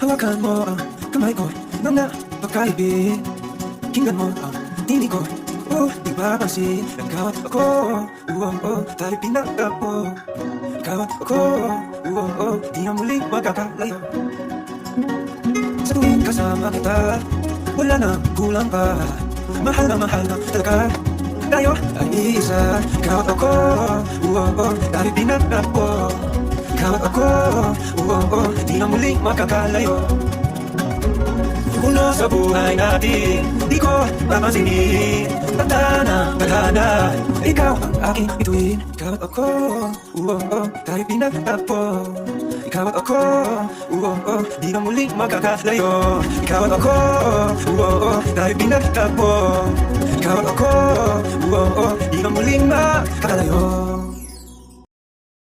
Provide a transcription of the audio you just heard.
Hawakan mo ang kamay ko nang napakaibig. Kinggan mo ang tinig ko, di ba pansin? Ikaw at ako, tayo pinagtagpo. Ikaw at ako, di na muling magkakalayo. Sa tuwing kasama kita, wala na kulang pa. Mahal na talaga tayo ay iisa. Ikaw at ako, tayo pinagtagpo. Ikaw at ako, di na muling makakalayo. Uno sa buhay natin, di ko papansinin. Tadhana, ikaw ang aking bituin. Ikaw at ako, tayo pinagtagpo. Ikaw at ako, di na muling magkakalayo. Ikaw at ako, tayo pinagtagpo. Ikaw at ako, di na muling makakalayo.